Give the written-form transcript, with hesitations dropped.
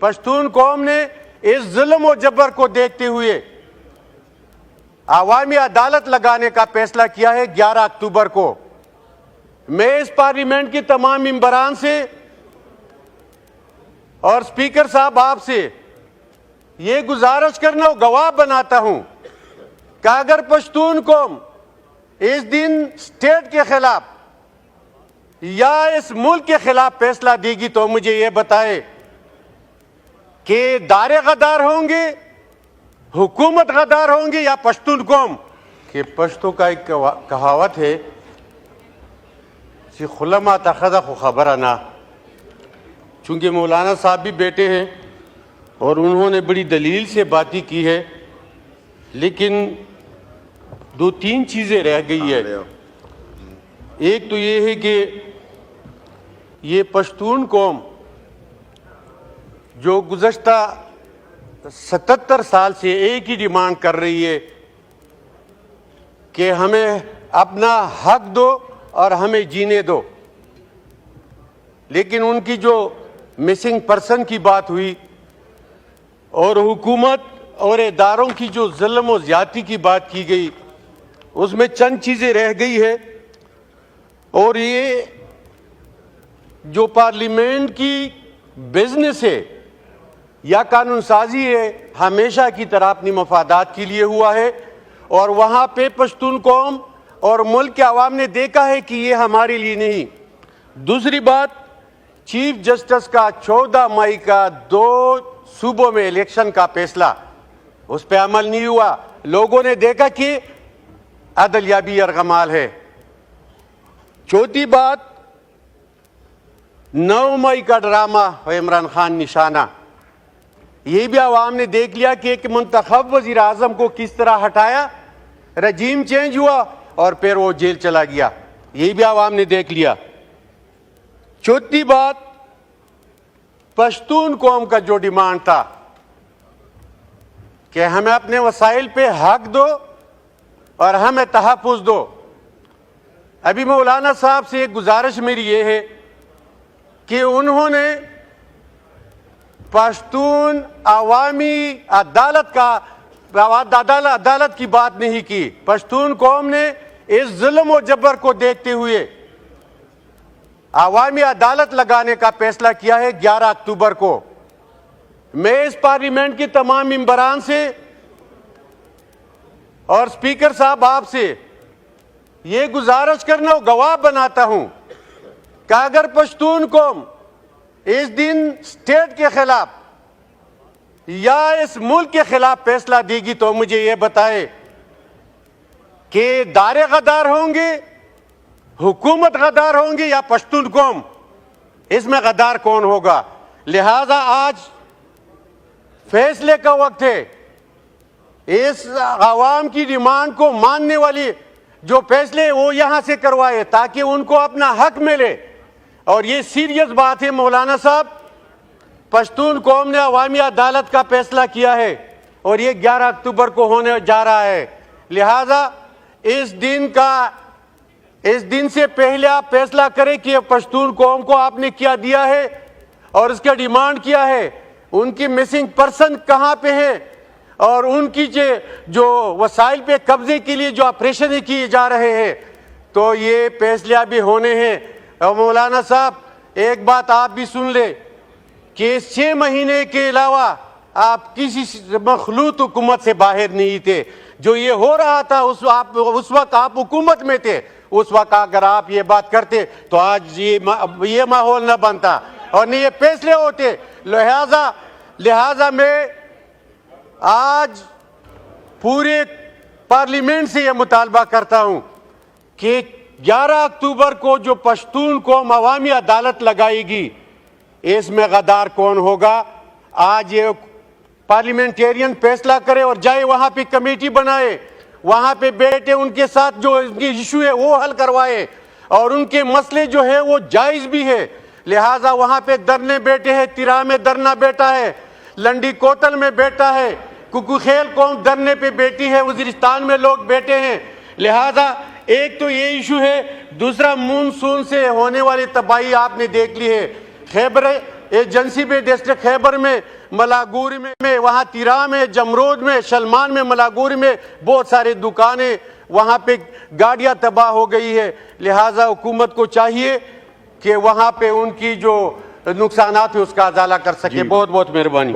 पश्तून कौम ने इस जुल्म और जबर को देखते हुए अवामी अदालत लगाने का फैसला किया है 11 अक्टूबर को। मैं इस पार्लियामेंट के तमाम मेंबरान से और स्पीकर साहब आपसे ये गुजारिश करना गवाह बनाता हूं कि अगर पश्तून कौम इस दिन स्टेट के खिलाफ या इस मुल्क के खिलाफ फैसला देगी तो मुझे ये बताए कि दारे गद्दार होंगे, हुकूमत गद्दार होंगे या पश्तून कौम के। पश्तो का एक कहावत है कि खुलमा तखदा को खबर ना। चूंकि मौलाना साहब भी बेटे हैं और उन्होंने बड़ी दलील से बातें की है, लेकिन दो तीन चीज़ें रह गई है। एक तो ये है कि ये पश्तून कौम जो गुज़श्ता 77 साल से एक ही डिमांड कर रही है कि हमें अपना हक दो और हमें जीने दो, लेकिन उनकी जो मिसिंग पर्सन की बात हुई और हुकूमत और इदारों की जो जुल्म और ज़्यादती की बात की गई, उसमें चंद चीज़ें रह गई है। और ये जो पार्लियामेंट की बिजनेस है या कानून साजी है, हमेशा की तरह अपनी मफादात के लिए हुआ है और वहाँ पे पश्तून कौम और मुल्क के अवाम ने देखा है कि ये हमारे लिए नहीं। दूसरी बात, चीफ जस्टिस का 14 मई का 2 सूबों में इलेक्शन का फैसला, उस पर अमल नहीं हुआ। लोगों ने देखा कि अदलियाबी अरगमाल है। चौथी बात, 9 मई का ड्रामा इमरान खान निशाना, ये भी आवाम ने देख लिया कि एक मुंतखब वजीर आजम को किस तरह हटाया, रजीम चेंज हुआ और फिर वो जेल चला गया, ये भी आवाम ने देख लिया। चौथी बात, पश्तून कौम का जो डिमांड था कि हमें अपने वसाइल पे हक दो और हमें तहफ़्फ़ुज़ दो। अभी मौलाना साहब से एक गुजारिश मेरी ये है कि उन्होंने पश्तून अवामी अदालत की बात नहीं की। पश्तून कौम ने इस जुल्म और जबर को देखते हुए अवामी अदालत लगाने का फैसला किया है 11 अक्टूबर को। मैं इस पार्लियामेंट के तमाम मेंबरान से और स्पीकर साहब आपसे ये गुजारिश करना गवाह बनाता हूं कि अगर पश्तून कौम इस दिन स्टेट के खिलाफ या इस मुल्क के खिलाफ फैसला देगी तो मुझे ये बताए कि दारे गद्दार होंगे, हुकूमत गद्दार होंगे या पश्तून कौम, इसमें गद्दार कौन होगा। लिहाजा आज फैसले का वक्त है। इस अवाम की डिमांड को मानने वाली जो फैसले वो यहां से करवाए ताकि उनको अपना हक मिले। और ये सीरियस बात है मौलाना साहब, पश्तून कौम ने अवामी अदालत का फैसला किया है और ये 11 अक्टूबर को होने जा रहा है। लिहाजा इस दिन से पहले आप फैसला करें कि पश्तून कौम को आपने क्या दिया है और इसका डिमांड किया है, उनकी मिसिंग पर्सन कहाँ पे है और उनकी जो वसाइल पे कब्जे के लिए जो ऑपरेशन किए जा रहे हैं, तो ये फैसले भी होने हैं। और मौलाना साहब एक बात आप भी सुन ले कि 6 महीने के अलावा आप किसी मखलूत हुकूमत से बाहर नहीं थे। जो ये हो रहा था उस वक्त आप हुकूमत में थे। उस वक्त अगर आप ये बात करते तो आज ये माहौल न बनता और न ये फैसले होते। लिहाजा मैं आज पूरे पार्लियामेंट से ये मुतालबा करता हूं कि 11 अक्टूबर को जो पश्तून कौम अवामी अदालत लगाएगी, इसमें गद्दार कौन होगा। आज ये पार्लियामेंटेरियन फैसला करे और जाए वहां पे कमेटी बनाए, वहां पे बैठे, उनके साथ जो इनके इशू है वो हल करवाए और उनके मसले जो है वो जायज भी है। लिहाजा वहां पे धरने बैठे हैं, तिरा में धरना बैठा है, लंडी कोतल में बैठा है, कुकुखेल कौम धरने पे बैठी है, वजीरिस्तान में लोग बैठे हैं। लिहाजा एक तो ये इशू है, दूसरा मानसून से होने वाली तबाही आपने देख ली है। एजेंसी में, डिस्ट्रिक्ट खैबर में, मलागूर में, वहाँ तिरा में, जमरोद में, शलमान में, मलागूर में बहुत सारी दुकानें, वहाँ पे गाड़ियाँ तबाह हो गई है। लिहाजा हुकूमत को चाहिए कि वहाँ पे उनकी जो नुकसानात है उसका अजाला कर सके। बहुत बहुत मेहरबानी।